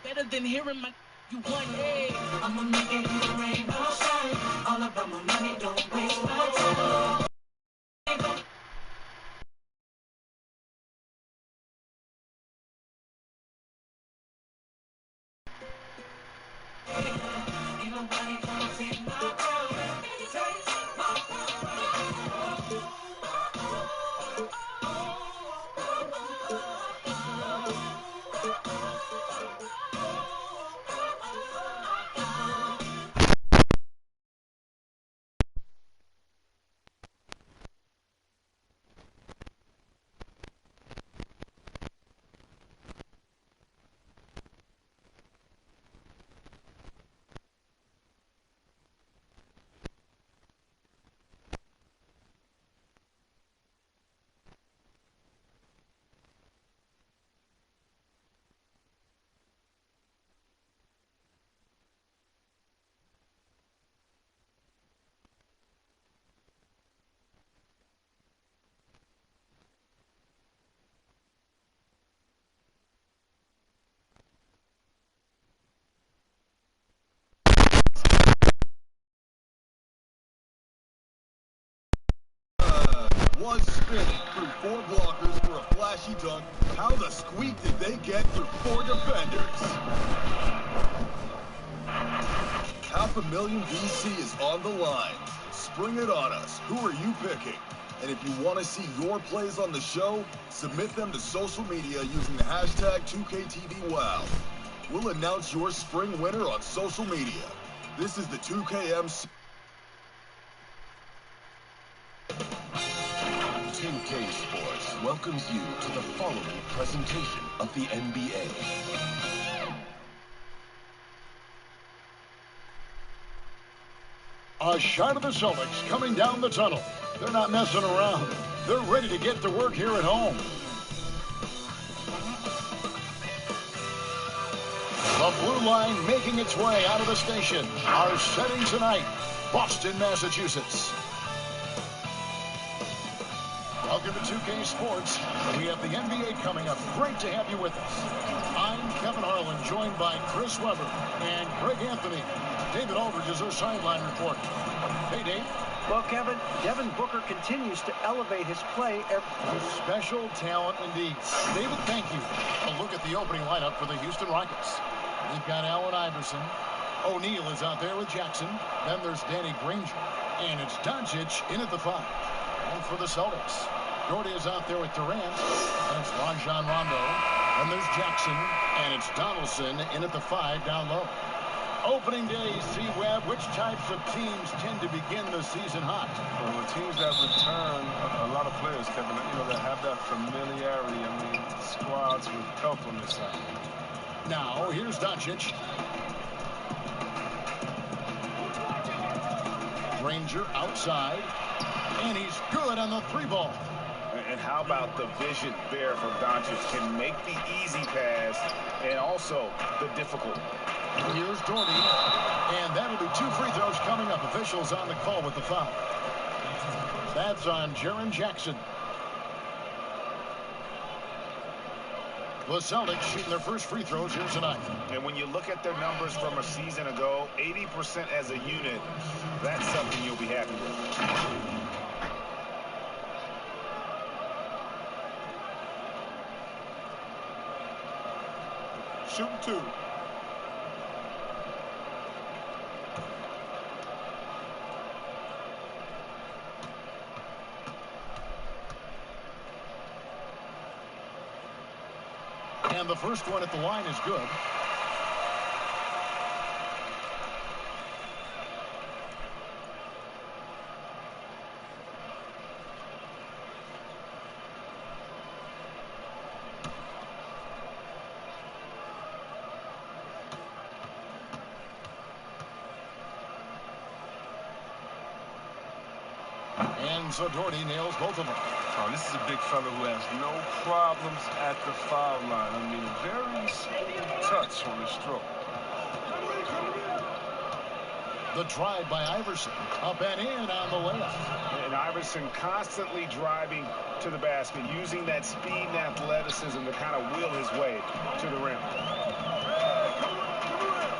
better than hearing my you want hey. I'ma make it in the rain or shine. All about my money, don't waste my time. Ain't nobody gonna take my crown. Take my Was spinning through 4 blockers for a flashy dunk. How the squeak did they get through 4 defenders? $500,000 VC is on the line. Spring it on us. Who are you picking? And if you want to see your plays on the show, submit them to social media using the hashtag 2KTVWow. We'll announce your spring winner on social media. This is the 2KM. 2K Sports welcomes you to the following presentation of the NBA. A shot of the Celtics coming down the tunnel. They're not messing around. They're ready to get to work here at home. The blue line making its way out of the station. Our setting tonight, Boston, Massachusetts. Welcome to 2K Sports. We have the NBA coming up. Great to have you with us. I'm Kevin Harlan, joined by Chris Webber and Greg Anthony. David Aldridge is our sideline reporter. Hey, Dave. Well, Kevin, Devin Booker continues to elevate his play. Special talent indeed. David, thank you. A look at the opening lineup for the Houston Rockets. We've got Allen Iverson. O'Neal is out there with Jackson. Then there's Danny Granger. And it's Doncic in at the 5. And for the Celtics, Doherty is out there with Durant. And it's Rajon Rondo. And there's Jackson. And it's Donaldson in at the 5 down low. Opening day, C-Web, which types of teams tend to begin the season hot? Well, the teams that return a lot of players, Kevin, that have that familiarity. I mean, squads with help on this side. Now, here's Doncic. Granger outside. And he's good on the 3-ball. And how about the vision there from Doncic? Can make the easy pass and also the difficult. Here's Doherty. And that'll be 2 free throws coming up. Officials on the call with the foul. That's on Jaren Jackson. The Celtics shooting their first free throws here tonight. And when you look at their numbers from a season ago, 80% as a unit, that's something you'll be happy with. Shooting 2. And the first one at the line is good. And so Doherty nails both of them. Oh, this is a big fella who has no problems at the foul line. I mean, very smooth touch on his stroke. The drive by Iverson. Up and in on the layup. And Iverson constantly driving to the basket, using that speed and athleticism to kind of wheel his way to the rim.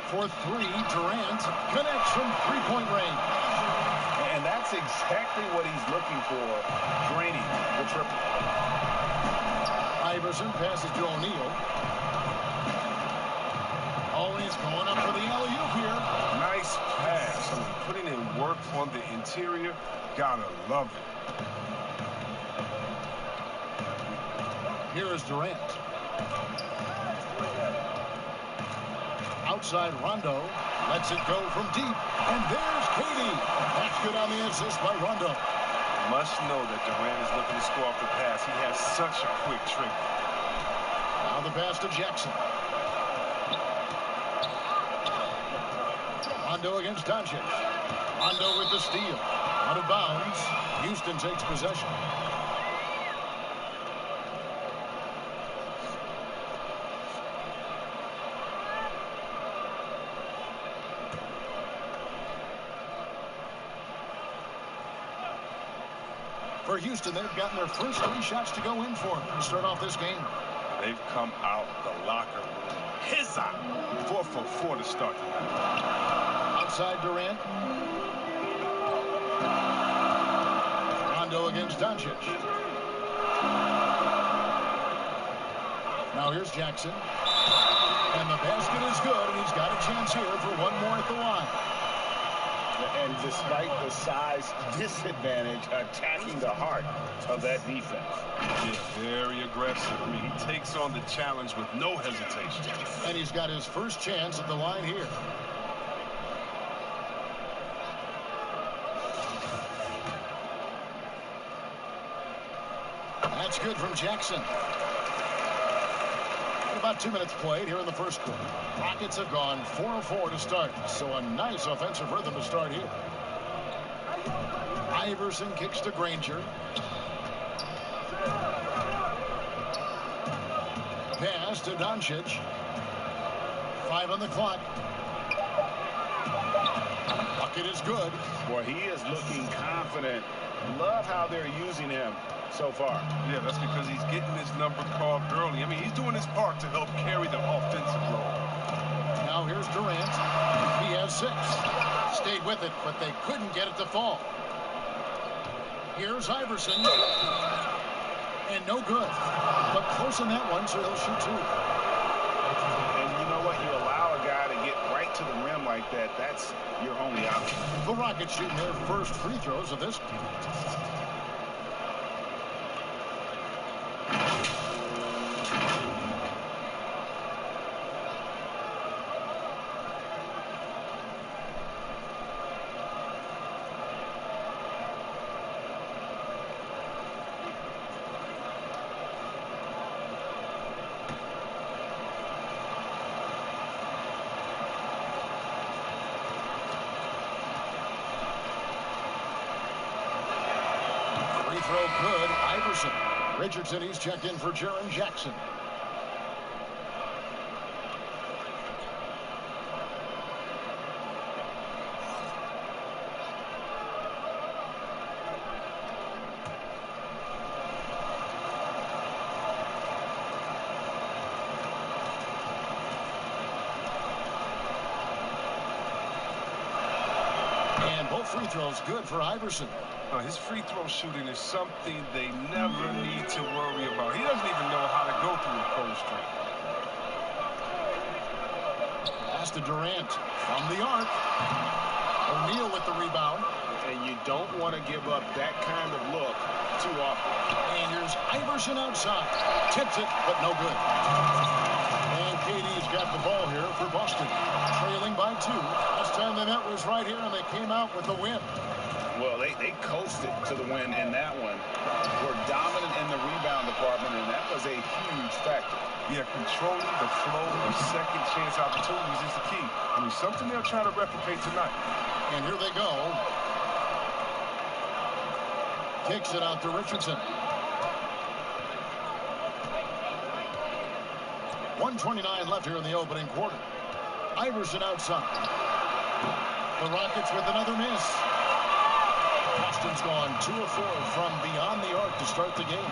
For three, Durant connects from three-point range. And that's exactly what he's looking for, draining the triple. Iverson passes to O'Neal. Oh, he's going up for the alley-oop here. Nice pass. I mean, putting in work on the interior. Gotta love it. Here is Durant. Outside Rondo. Lets it go from deep. And there's Katie. That's good on the assist by Rondo. Must know that Durant is looking to score off the pass. He has such a quick trigger. Now the pass to Jackson. Rondo against Doncic. Rondo with the steal. Out of bounds. Houston takes possession. For Houston, they've gotten their first three shots to go in for to start off this game. They've come out the locker room. His eye. 4 for 4 to start the night. Outside Durant. Rondo against Doncic. Now here's Jackson. And the basket is good, and he's got a chance here for one more at the line. And despite the size disadvantage, attacking the heart of that defense. Yeah, very aggressive. I mean, he takes on the challenge with no hesitation. And he's got his first chance at the line here. That's good from Jackson. About 2 minutes played here in the first quarter. Rockets have gone 4-4 to start, so a nice offensive rhythm to start here. Iverson kicks to Granger. Pass to Doncic. 5 on the clock. Bucket is good. Boy, he is looking confident. Love how they're using him so far. Yeah, that's because he's getting his number called early. I mean, he's doing his part to help carry the offensive load. Now here's Durant. He has 6. Stayed with it, but they couldn't get it to fall. Here's Iverson. And no good. But close on that one, so he'll shoot 2. And you know what? You allow a guy to get right to the rim like that. That's your only option. The Rockets shooting their first free throws of this game. Throw good. Iverson. Richardson, he's checked in for Jaren Jackson. And both free throws good for Iverson. His free throw shooting is something they never need to worry about. He doesn't even know how to go through a cold streak. Pass to Durant from the arc. O'Neal with the rebound. And you don't want to give up that kind of look too often. And here's Iverson outside. Tips it, but no good. And KD's got the ball here for Boston. Trailing by 2. Last time they met was right here, and they came out with the win. Well, they coasted to the win in that one. Were dominant in the rebound department, and that was a huge factor. Yeah, controlling the flow of second chance opportunities is the key. I mean, something they'll try to replicate tonight. And here they go. Kicks it out to Richardson. 1:29 left here in the opening quarter. Iverson outside. The Rockets with another miss. Boston's gone 2 of 4 from beyond the arc to start the game.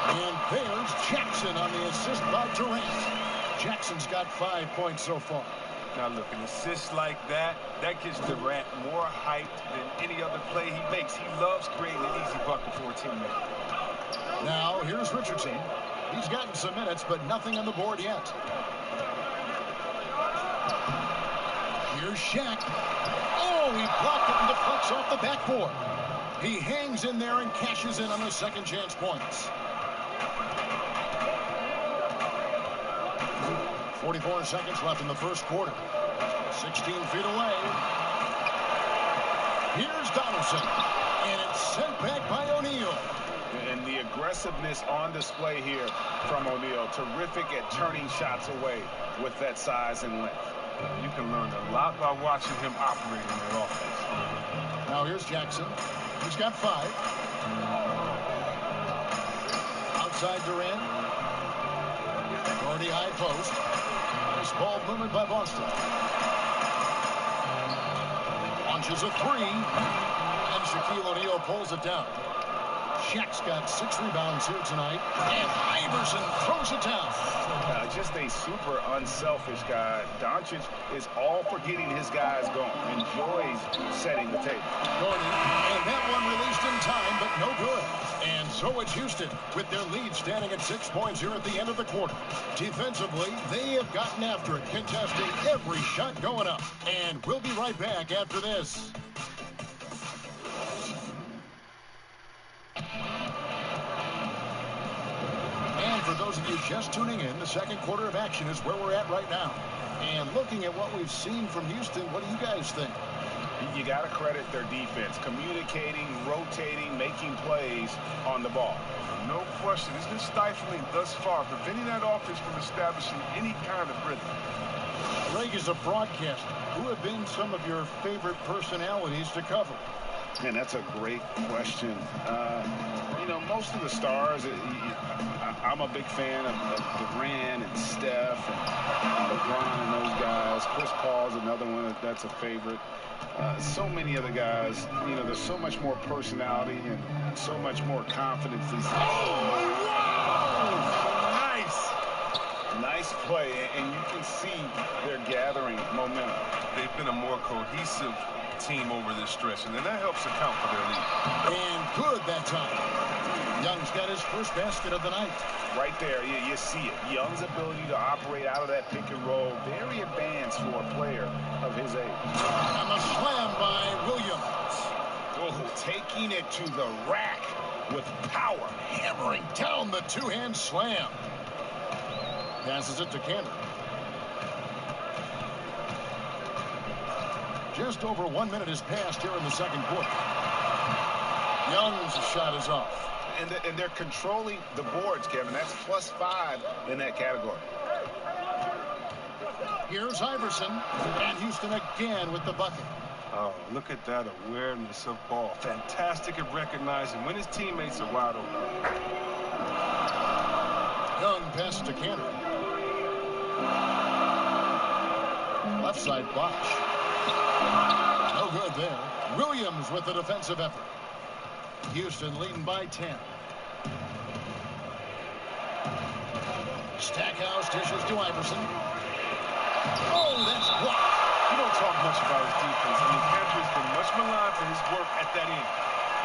And there's Jackson on the assist by Durant. Jackson's got 5 points so far. Now look, an assist like that gets Durant more hyped than any other play he makes. He loves creating an easy bucket for a teammate. Now, here's Richardson. He's gotten some minutes, but nothing on the board yet. Here's Shaq. Oh, he blocked it and deflects off the backboard. He hangs in there and cashes in on the second chance points. 44 seconds left in the first quarter. 16 feet away. Here's Donaldson. And it's sent back by O'Neal. And the aggressiveness on display here from O'Neal. Terrific at turning shots away with that size and length. You can learn a lot by watching him operate in that offense. Now here's Jackson. He's got 5. Outside Durant. Already high post. Nice ball movement by Boston. Launches a 3. And Shaquille O'Neal pulls it down. Shaq's got 6 rebounds here tonight. And Iverson throws it down. Just a super unselfish guy. Doncic is all for getting his guys going. Enjoys setting the table. Gordon, and that one released in time, but no good. And so it's Houston, with their lead standing at 6 points here at the end of the quarter. Defensively, they have gotten after it, contesting every shot going up. And we'll be right back after this. And for those of you just tuning in, the second quarter of action is where we're at right now. And looking at what we've seen from Houston, what do you guys think? You got to credit their defense. Communicating, rotating, making plays on the ball. No question. It's been stifling thus far, preventing that offense from establishing any kind of rhythm. Greg is a broadcaster. Who have been some of your favorite personalities to cover? Man, that's a great question. You know, most of the stars, I'm a big fan of Durant and Steph and LeBron and those guys. Chris Paul's another one that's a favorite. So many other guys, you know, there's so much more personality and so much more confidence. Nice play, and you can see they're gathering momentum. They've been a more cohesive team over this stretch, and then that helps account for their lead. And good that time. Young's got his first basket of the night. Right there, you see it. Young's ability to operate out of that pick and roll, very advanced for a player of his age. And the slam by Williams. Oh, taking it to the rack with power. Hammering down the two-hand slam. Passes it to Cantor. Just over 1 minute has passed here in the second quarter. Young's shot is off. And they're controlling the boards, Kevin. That's +5 in that category. Here's Iverson. And Houston again with the bucket. Oh, look at that awareness of ball. Fantastic at recognizing when his teammates are wide open. Young passes to Cantor. Left side botch. No good there. Williams with the defensive effort. Houston leading by 10. Stackhouse dishes to Iverson. Oh, that's blocked. You don't talk much about his defense. I mean, Cantor's been much maligned for his work at that end.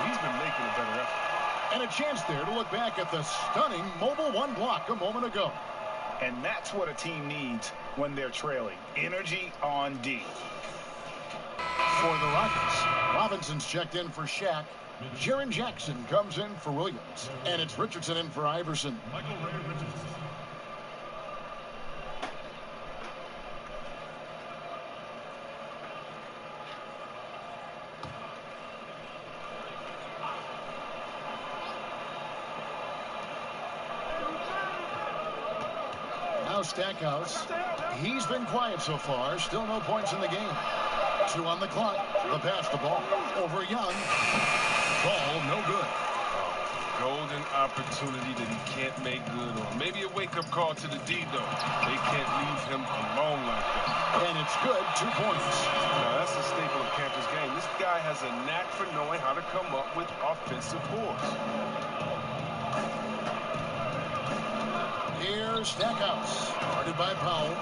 He's been making a better effort. And a chance there to look back at the stunning mobile one block a moment ago. And that's what a team needs when they're trailing. Energy on D. For the Rockets, Robinson's checked in for Shaq. Jaren Jackson comes in for Williams. And it's Richardson in for Iverson. Now Stackhouse. He's been quiet so far. Still no points in the game. 2 on the clock. The pass the ball over Young. Ball no good. Golden opportunity that he can't make good on. Maybe a wake-up call to the D, though. They can't leave him alone like that. And it's good. 2 points. Now, that's a staple of Cantor's game. This guy has a knack for knowing how to come up with offensive boards. Here's Stackhouse. Guarded by Powell.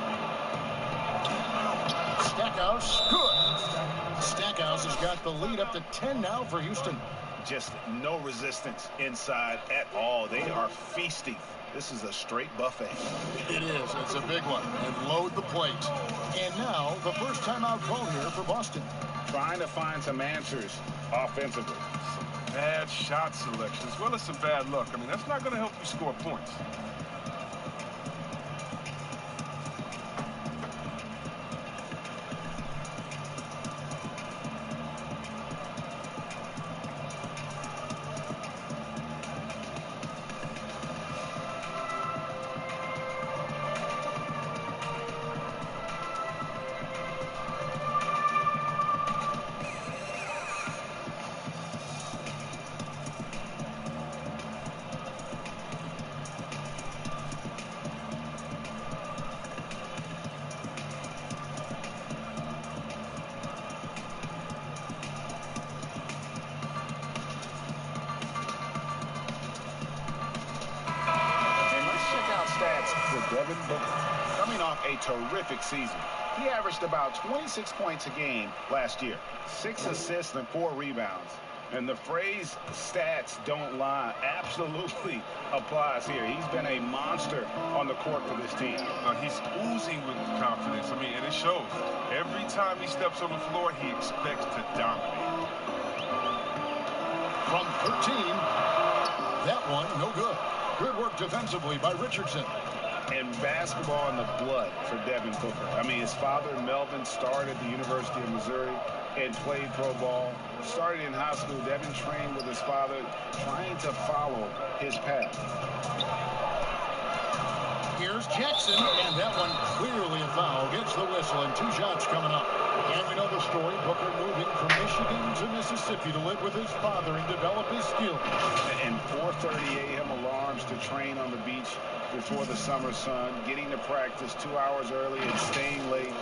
Stackhouse, good. Stackhouse has got the lead up to 10 now for Houston. Just no resistance inside at all. They are feasting. This is a straight buffet. It is. It's a big one. And load the plate. And now, the first timeout called here for Boston. Trying to find some answers offensively. Some bad shot selection, as well as some bad luck. I mean, that's not going to help you score points. Devin Booker, coming off a terrific season. He averaged about 26 points a game last year, 6 assists and 4 rebounds. And the phrase stats don't lie absolutely applies here. He's been a monster on the court for this team. He's oozing with confidence. I mean, and it shows. Every time he steps on the floor, he expects to dominate. From 13, that one no good. Good work defensively by Richardson. And basketball in the blood for Devin Booker. I mean, his father, Melvin, started at the University of Missouri and played pro ball. Started in high school. Devin trained with his father, trying to follow his path. Here's Jackson, and that one clearly a foul. Gets the whistle, and 2 shots coming up. And we know the story. Booker moving from Michigan to Mississippi to live with his father and develop his skills. And 4:30 a.m. alarms to train on the beach before the summer sun, getting to practice 2 hours early and staying late.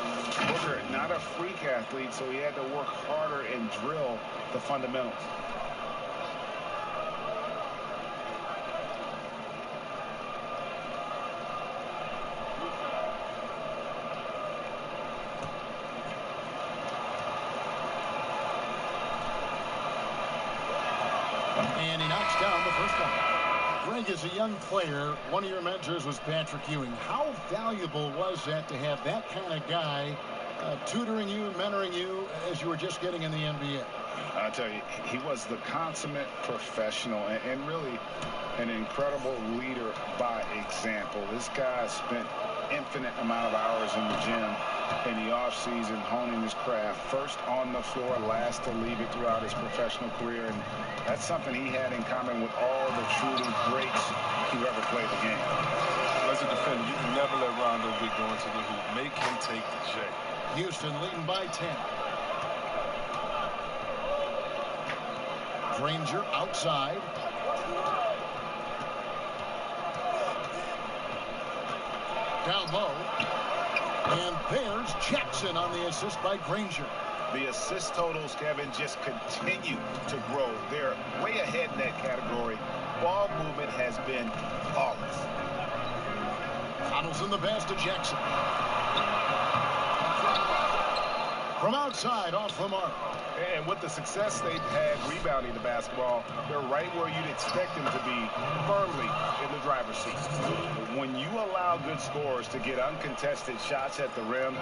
Booker, not a freak athlete, so he had to work harder and drill the fundamentals. And he knocks down the first one. Greg, as a young player, one of your mentors was Patrick Ewing. How valuable was that to have that kind of guy tutoring you and mentoring you as you were just getting in the NBA? I tell you, he was the consummate professional and really an incredible leader by example. This guy spent infinite amount of hours in the gym in the offseason honing his craft. First on the floor, last to leave it throughout his professional career. And that's something he had in common with all the truly greats who ever played the game. As a defender, you can never let Rondo get going to the hoop. Make him take the J. Houston leading by 10. Granger outside. Down low. And there's Jackson on the assist by Granger. The assist totals, Kevin, just continue to grow. They're way ahead in that category. Ball movement has been flawless. Connell's in the pass to Jackson. From outside, off the mark. And with the success they've had rebounding the basketball, they're right where you'd expect them to be, firmly in the driver's seat. When you allow good scorers to get uncontested shots at the rim,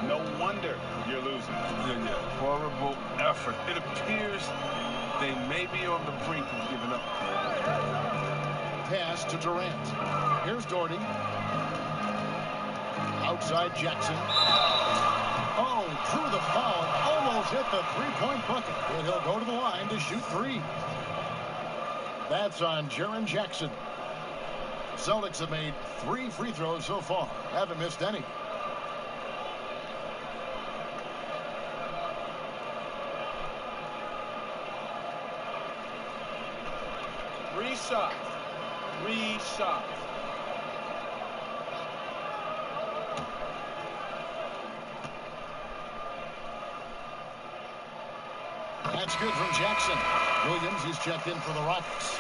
no wonder you're losing. Yeah. Horrible effort. It appears they may be on the brink of giving up. Pass to Durant. Here's Doherty. Outside Jackson. Oh, drew the foul. Almost hit the three-point bucket. And he'll go to the line to shoot 3. That's on Jaren Jackson. Celtics have made 3 free throws so far. Haven't missed any. Reshot. That's good from Jackson. Williams, he's checked in for the Rockets.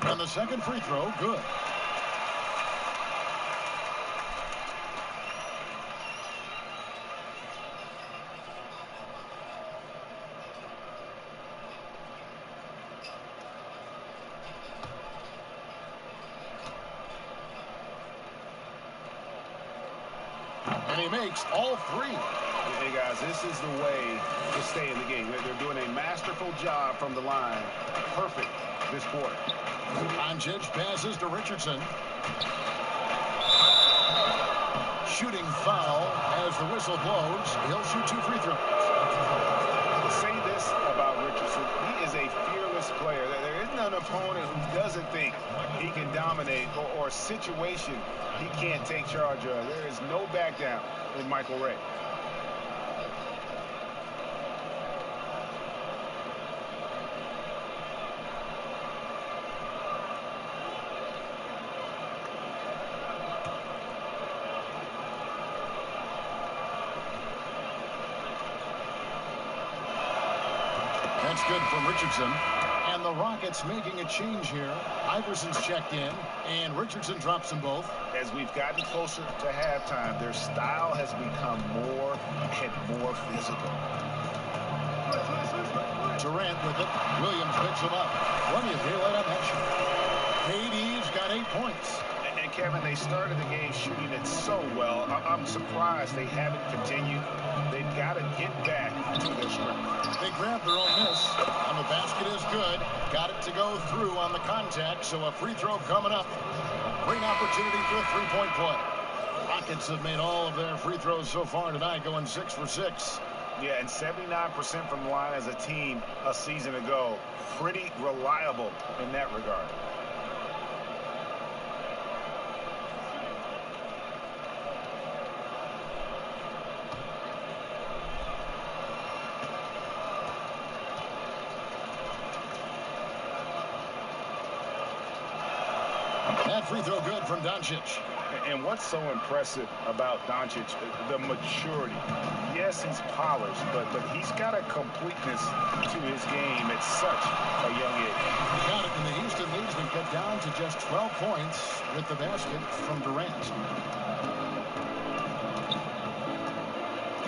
And the second free throw, good. And he makes all three. Hey, guys, this is the way to stay in the game. They're doing a masterful job from the line. Perfect this quarter. Doncic passes to Richardson. Shooting foul as the whistle blows. He'll shoot 2 free throws. Say this about Richardson. He is a fearless player. There isn't an opponent who doesn't think he can dominate or a situation he can't take charge of. There is no back down with Michael Ray. That's good from Richardson. And the Rockets making a change here. Iverson's checked in, and Richardson drops them both. As we've gotten closer to halftime, their style has become more and more physical. Durant with it. Williams picks him up. Plenty of daylight on that shot. KD's got 8 points. And Kevin, they started the game shooting it so well. I'm surprised they haven't continued. They've got to get back to their strength. They grabbed their own miss, and the basket is good. Got it to go through on the contact, so a free throw coming up. Great opportunity for a three-point play. Rockets have made all of their free throws so far tonight, going 6 for 6. Yeah, and 79% from the line as a team a season ago. Pretty reliable in that regard. That free throw good from Doncic. And what's so impressive about Doncic, the maturity. Yes, he's polished, but he's got a completeness to his game at such a young age. He got it, and the Houston lead's been cut down to just 12 points with the basket from Durant.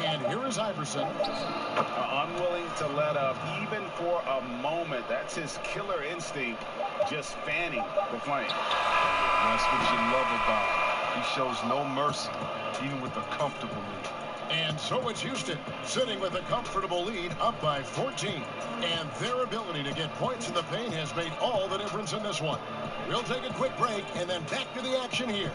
And here is Iverson. Unwilling to let up even for a moment. That's his killer instinct, just fanning the flame. That's what you love about him. He shows no mercy, even with a comfortable lead. And so it's Houston, sitting with a comfortable lead, up by 14. And their ability to get points in the paint has made all the difference in this one. We'll take a quick break and then back to the action here.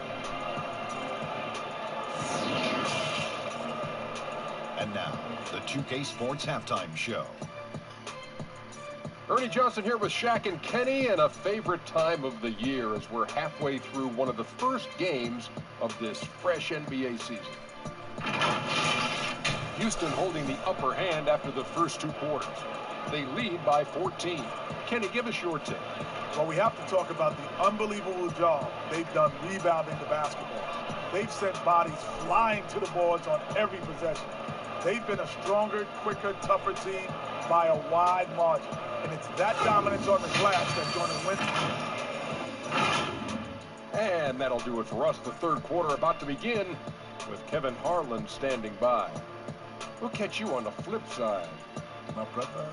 And now, the 2K Sports Halftime Show. Ernie Johnson here with Shaq and Kenny, and a favorite time of the year as we're halfway through one of the first games of this fresh NBA season. Houston holding the upper hand after the first 2 quarters. They lead by 14. Kenny, give us your take. Well, we have to talk about the unbelievable job they've done rebounding the basketball. They've sent bodies flying to the boards on every possession. They've been a stronger, quicker, tougher team by a wide margin. And it's that dominance on the glass that's going to win. And that'll do it for us. The third quarter about to begin with Kevin Harlan standing by. We'll catch you on the flip side, my brother.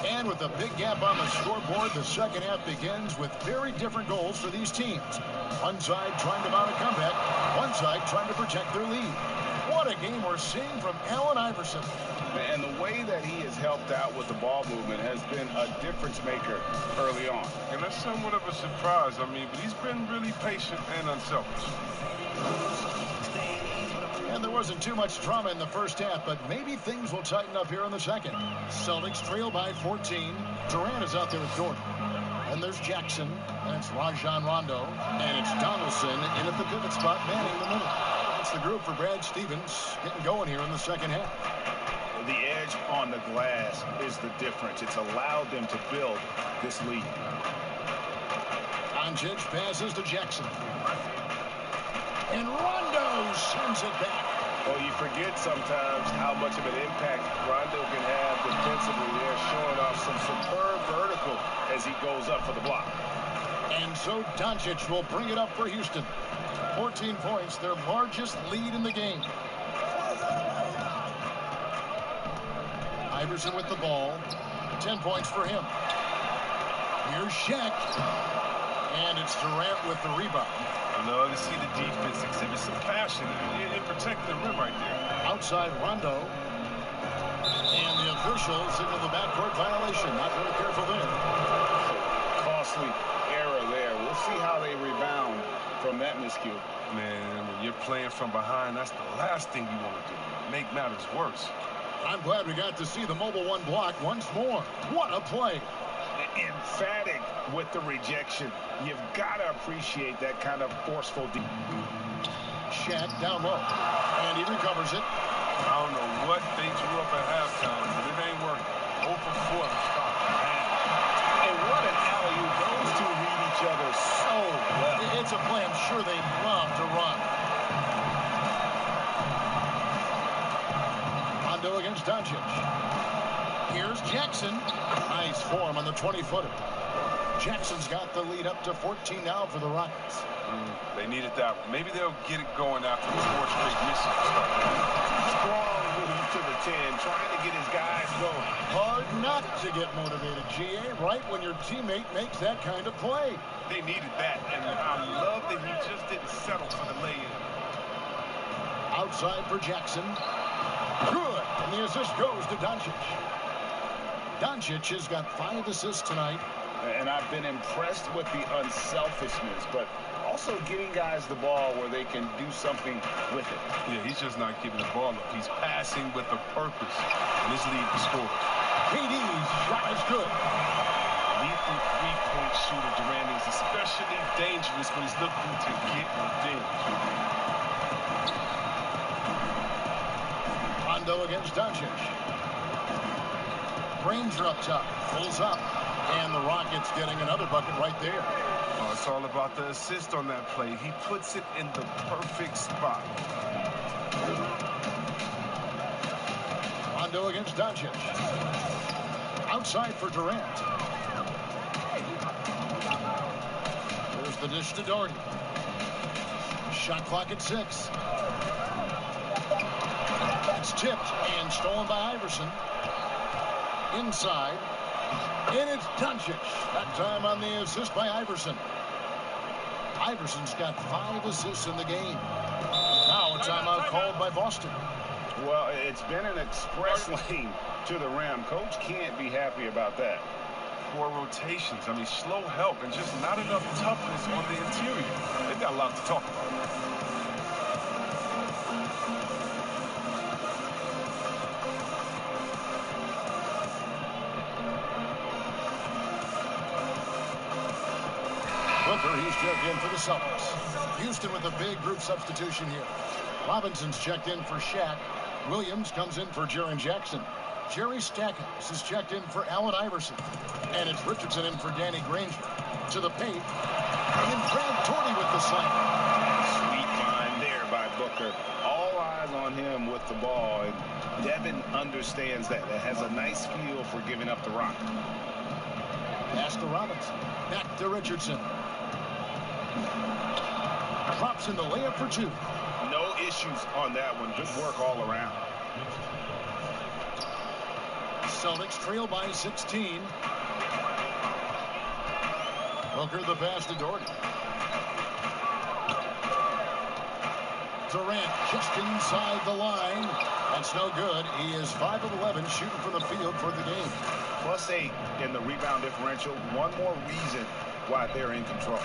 And with a big gap on the scoreboard, the second half begins with very different goals for these teams. One side trying to mount a comeback, one side trying to protect their lead. What a game we're seeing from Allen Iverson. And the way that he has helped out with the ball movement has been a difference maker early on. And that's somewhat of a surprise. I mean, but he's been really patient and unselfish. And there wasn't too much drama in the first half, but maybe things will tighten up here in the second. Celtics trail by 14. Durant is out there with Jordan. And there's Jackson, and it's Rajon Rondo, and it's Donaldson in at the pivot spot, manning the middle. That's the group for Brad Stevens getting going here in the second half. The edge on the glass is the difference. It's allowed them to build this lead. Doncic passes to Jackson. And Rondo sends it back. Well, you forget sometimes how much of an impact Rondo can have defensively. They're showing off some superb vertical as he goes up for the block. And so Doncic will bring it up for Houston. 14 points, their largest lead in the game. Iverson with the ball. 10 points for him. Here's Shaq. And it's Durant with the rebound. I love to see the defense exhibit some passion in protecting the rim right there. Outside Rondo. And the official signaled the backcourt violation. Not very careful there. Costly error there. We'll see how they rebound from that miscue. Man, when you're playing from behind, that's the last thing you want to do. Make matters worse. I'm glad we got to see the mobile one block once more. What a play. Emphatic with the rejection. You've got to appreciate that kind of forceful Shaq down low. And he recovers it. I don't know what they drew up at halftime, but it ain't working. 0 for 4 to start. And what an alley-oop. Those two read each other so well. It's a play I'm sure they love to run. Rondo against Doncic. Here's Jackson. Nice form on the 20-footer. Jackson's got the lead up to 14 now for the Rockets. They needed that one. Maybe they'll get it going after the 4 straight misses. Strong move to the 10, trying to get his guys going. Hard not to get motivated, GA, right when your teammate makes that kind of play. They needed that, and I love that he just didn't settle for the lay-in. Outside for Jackson. Good, and the assist goes to Doncic. Doncic has got 5 assists tonight. And I've been impressed with the unselfishness, but also getting guys the ball where they can do something with it. Yeah, he's just not giving the ball up. He's passing with a purpose, and his lead to score. KD's shot is good. Lethal three-point shooter Durant is especially dangerous when he's looking to get revenge. Rondo against Doncic. Granger up top, pulls up, and the Rockets getting another bucket right there. Oh, it's all about the assist on that play. He puts it in the perfect spot. Rondo against Doncic. Outside for Durant. There's the dish to Doherty. Shot clock at 6. It's tipped and stolen by Iverson. Inside. And it's Doncic. That time on the assist by Iverson. Iverson's got 5 assists in the game. Now a timeout called by Boston. Well, it's been an express lane to the rim. Coach can't be happy about that. 4 rotations. I mean, slow help and just not enough toughness on the interior. They've got a lot to talk about. Booker, he's checked in for the Celtics. Houston with a big group substitution here. Robinson's checked in for Shaq. Williams comes in for Jaren Jackson. Jerry Stackhouse is checked in for Allen Iverson. And it's Richardson in for Danny Granger. To the paint. And Brad Torrey with the slam. Sweet find there by Booker. All eyes on him with the ball. And Devin understands that. That has a nice feel for giving up the rock. Pass to Robinson. Back to Richardson. Drops in the layup for 2. No issues on that one. Good work all around. Celtics trail by 16. Booker the pass to Doherty. Durant just inside the line. That's no good. He is 5 of 11 shooting from the field for the game. +8 in the rebound differential. One more reason why they're in control.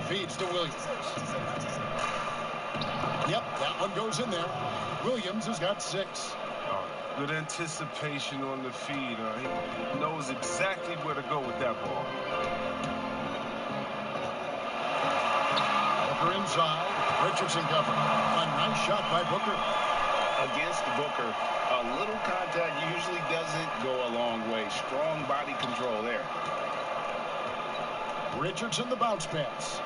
Feeds to Williams. Yep, that one goes in there. Williams has got 6. Good anticipation on the feed. He knows exactly where to go with that ball. Booker inside. Richardson covering. A nice shot by Booker. Against Booker, a little contact usually doesn't go a long way. Strong body control there. Richardson the bounce pass.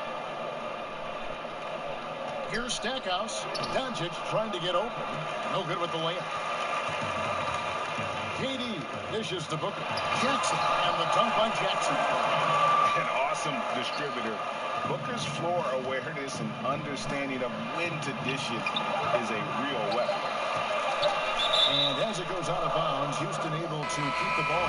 Here's Stackhouse. Doncic trying to get open. No good with the layup. KD dishes to Booker. Jackson, and the dunk by Jackson. An awesome distributor. Booker's floor awareness and understanding of when to dish it is a real weapon. And as it goes out of bounds, Houston able to keep the ball.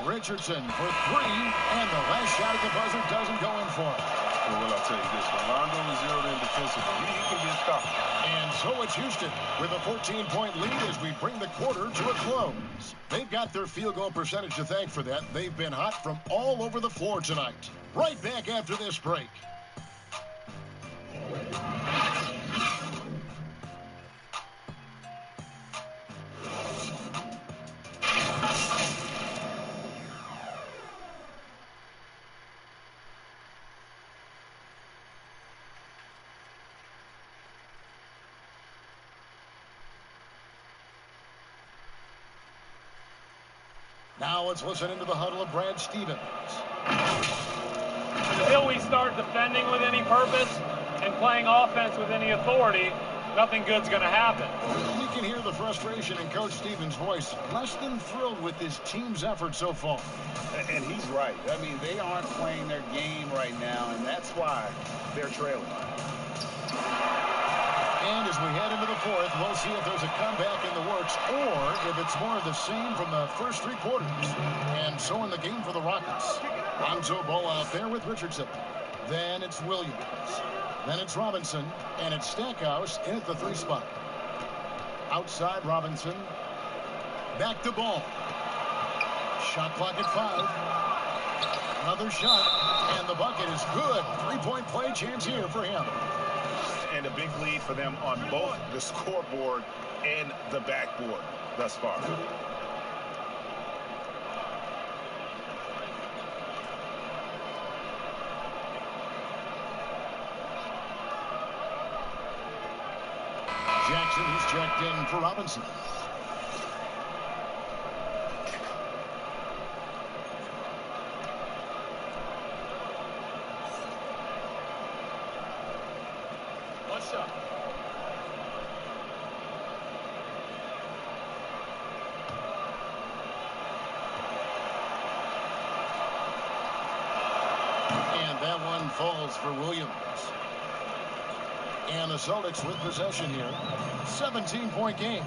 Richardson for three, and the last shot at the buzzer doesn't go in for him. Well, I'll tell you this. When Rondo is zeroed in defensively, he can be a stopper. And so it's Houston with a 14-point lead as we bring the quarter to a close. They've got their field goal percentage to thank for that. They've been hot from all over the floor tonight. Right back after this break. Now let's listen into the huddle of Brad Stevens. Until we start defending with any purpose and playing offense with any authority, nothing good's going to happen. You can hear the frustration in Coach Stevens' voice. Less than thrilled with his team's effort so far. And he's right. I mean, they aren't playing their game right now, and that's why they're trailing. And as we head into the fourth, we'll see if there's a comeback in the works or if it's more of the same from the first three quarters. And so in the game for the Rockets. Lonzo Ball out there with Richardson. Then it's Williams. Then it's Robinson. And it's Stackhouse in at the three spot. Outside Robinson. Back to Ball. Shot clock at 5. Another shot. And the bucket is good. Three-point play chance here for him. And a big lead for them on both the scoreboard and the backboard thus far. Jackson, he's checked in for Robinson. And that one falls for Williams. And the Celtics with possession here. 17-point game.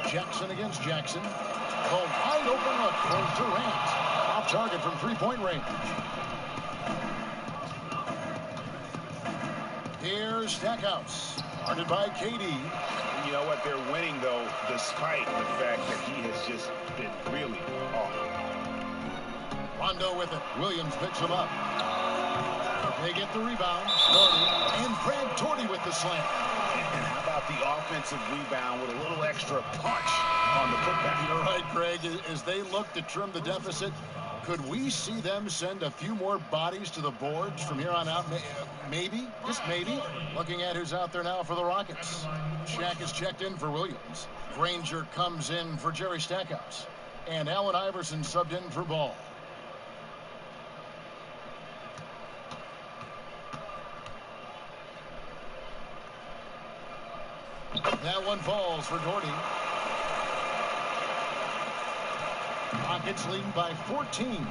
Jackson against Jackson. The wide open look for Durant. Off target from three-point range. Here's Stackhouse. Guarded by KD. You know what? They're winning, though, despite the fact that he has just been really off. Rondo with it. Williams picks him up. They get the rebound. Torty. And Brad Torty with the slam. And how about the offensive rebound with a little extra punch on the putback? You're right, Greg. As they look to trim the deficit, could we see them send a few more bodies to the boards from here on out? Maybe, just maybe. Looking at who's out there now for the Rockets. Shaq is checked in for Williams. Granger comes in for Jerry Stackhouse. And Allen Iverson subbed in for Ball. That one falls for Doherty. Rockets leading by 14.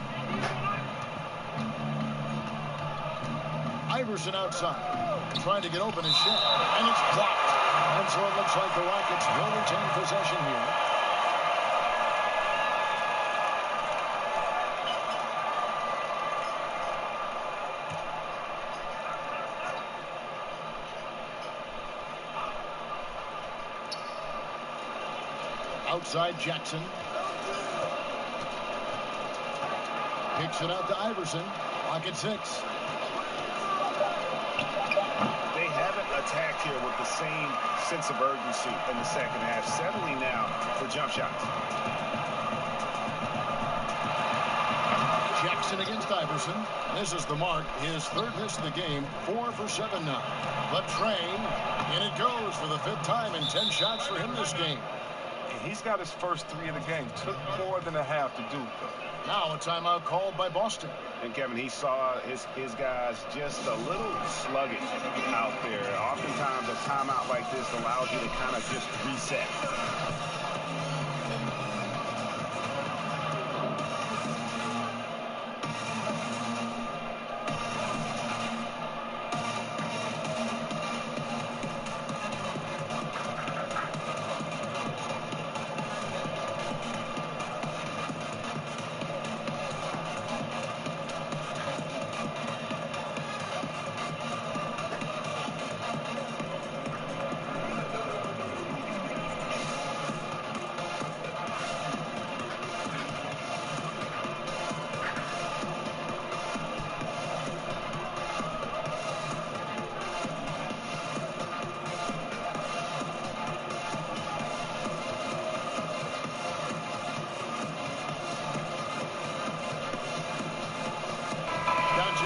Iverson outside. Trying to get open his shot. And it's blocked. And so it looks like the Rockets will retain possession here. Outside Jackson. Kicks it out to Iverson. Lock at 6. They haven't attack here with the same sense of urgency in the second half, settling now for jump shots. Jackson against Iverson. Misses the mark. His third miss of the game. 4 for 7 now. The train, and it goes for the 5th time, and 10 shots for him this game. He's got his first 3 of the game. Took more than a half to do, though. Now a timeout called by Boston. And Kevin, he saw his guys just a little sluggish out there. Oftentimes a timeout like this allows you to kind of just reset.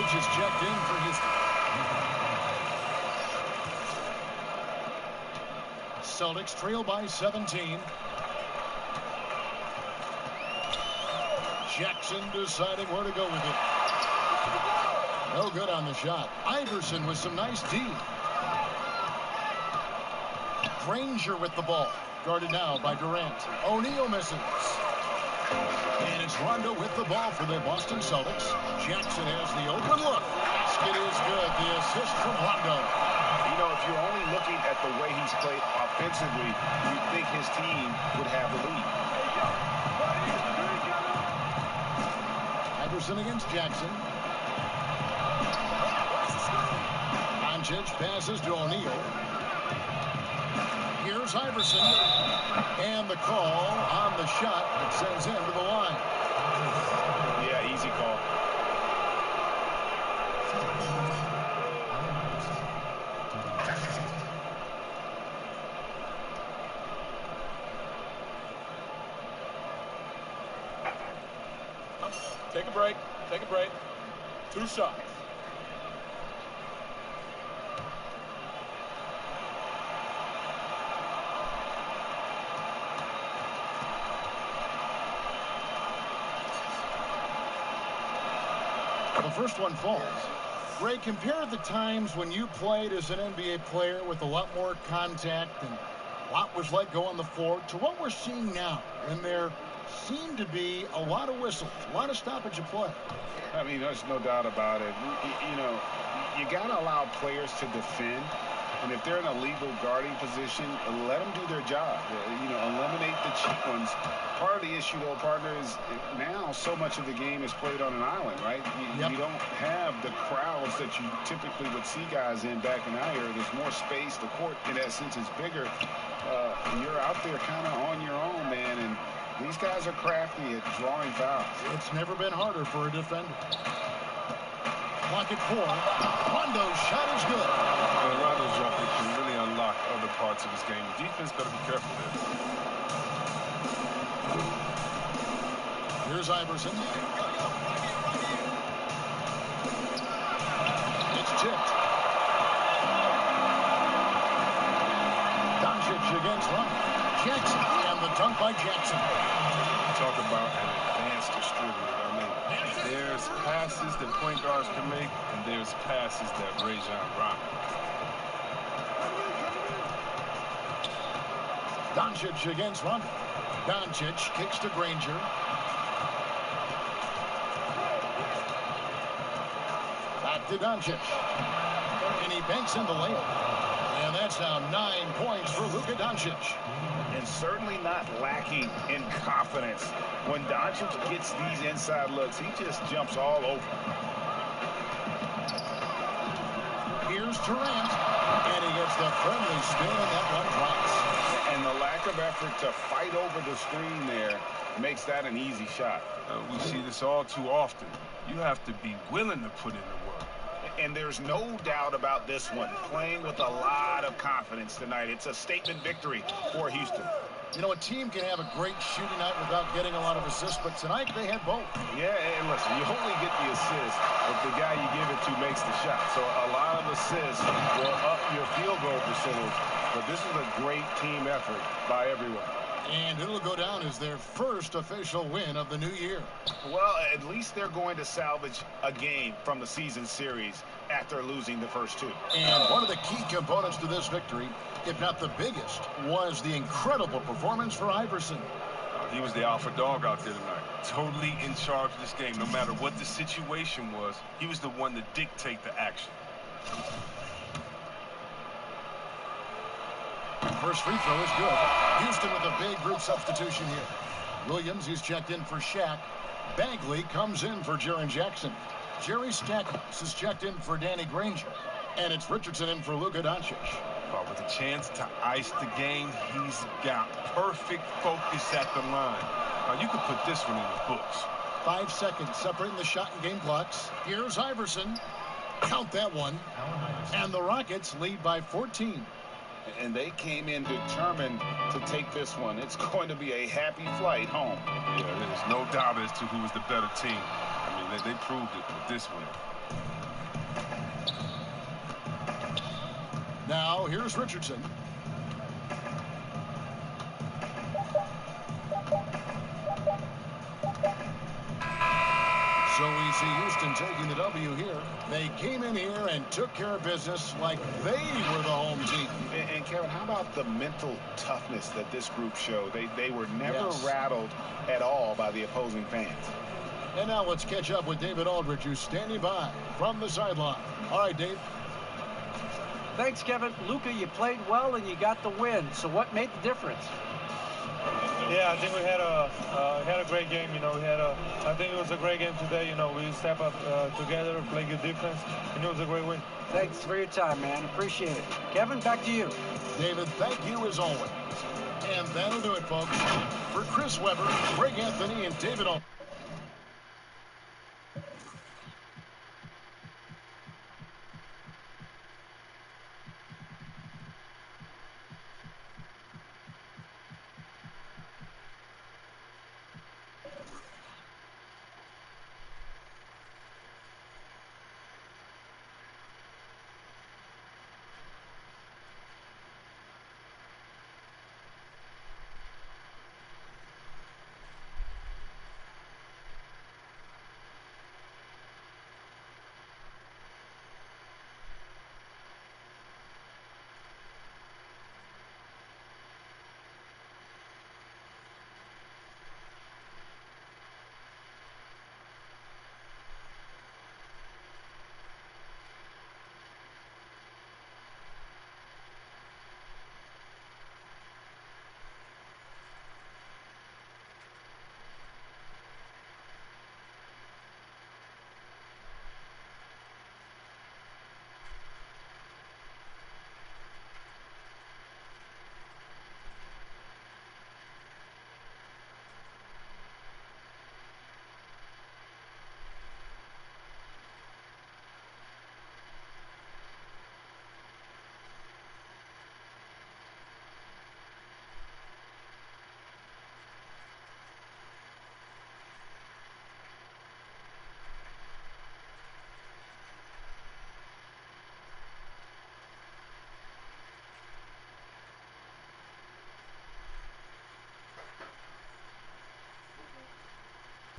Is checked in for Houston. Celtics trail by 17. Jackson deciding where to go with it. No good on the shot. Iverson with some nice D. Granger with the ball. Guarded now by Durant. O'Neal misses. And it's Rondo with the ball for the Boston Celtics. Jackson has the open look. Basket is good. The assist from Rondo. You know, if you're only looking at the way he's played offensively, you'd think his team would have the lead. Iverson against Jackson. Doncic passes to O'Neal. Here's Iverson. And the call on the shot that sends him to the line. Yeah, easy call. Take a break. Take a break. 2 shots. The first one falls. Ray, compare the times when you played as an NBA player with a lot more contact and what was like go on the floor to what we're seeing now, when there seemed to be a lot of whistles, a lot of stoppage of play. I mean, there's no doubt about it. You know, you got to allow players to defend. And if they're in a legal guarding position, let them do their job. You know, eliminate the cheap ones. Part of the issue, though, partner, is now so much of the game is played on an island, right? You don't have the crowds that you typically would see guys in back in our era. There's more space. The court, in that sense, is bigger. You're out there kind of on your own, man. And these guys are crafty at drawing fouls. It's never been harder for a defender. Clock at 4. Rondo's shot is good. Rondo's jumper can really unlock other parts of his game. The defense got to be careful there. Here's Iverson. It's tipped. Doncic against Rondo. Jackson, and the dunk by Jackson. Talk about an advanced distributor. I mean, there's passes that point guards can make, and there's passes that Rajon Rondo. Doncic against Rondo. Doncic kicks to Granger. Back to Doncic. And he banks in the layup. And that's now 9 points for Luka Doncic. And certainly not lacking in confidence. When Doncic gets these inside looks, he just jumps all over. Here's Durant. And he gets the friendly spin, and that one drops. And the lack of effort to fight over the screen there makes that an easy shot. We see this all too often. You have to be willing to put in the work. And there's no doubt about this one. Playing with a lot of confidence tonight. It's a statement victory for Houston. You know, a team can have a great shooting night without getting a lot of assists, but tonight they had both. Yeah, and listen, you only get the assist if the guy you give it to makes the shot. So a lot of assists will up your field goal percentage, but this is a great team effort by everyone. And it'll go down as their first official win of the new year. Well, at least they're going to salvage a game from the season series after losing the first two. And one of the key components to this victory, if not the biggest, was the incredible performance for Iverson. He was the alpha dog out there tonight. Totally in charge of this game. No matter what the situation was, he was the one to dictate the action. First free throw is good. Houston with a big group substitution here. Williams, who's checked in for Shaq. Bagley comes in for Jaren Jackson. Jerry Stackhouse is checked in for Danny Granger. And it's Richardson in for Luka Doncic. With a chance to ice the game, he's got perfect focus at the line. Now, you could put this one in the books. 5 seconds separating the shot and game clocks. Here's Iverson. Count that one. And the Rockets lead by 14. And they came in determined to take this one. It's going to be a happy flight home. Yeah, there's no doubt as to who was the better team. I mean, they proved it with this win. Now, here's Richardson. So we see Houston taking the W here. They came in here and took care of business like they were the home team. And Kevin, how about the mental toughness that this group showed? They were never rattled at all by the opposing fans. And now let's catch up with David Aldridge, who's standing by from the sideline. All right, Dave. Thanks, Kevin. Luka, you played well and you got the win. So what made the difference? Yeah, I think we had a great game. You know, I think it was a great game today. You know, we step up together, play good defense, and it was a great win. Thanks for your time, man. Appreciate it. Kevin, back to you. David, thank you as always. And that'll do it, folks. For Chris Webber, Greg Anthony, and David Aldridge.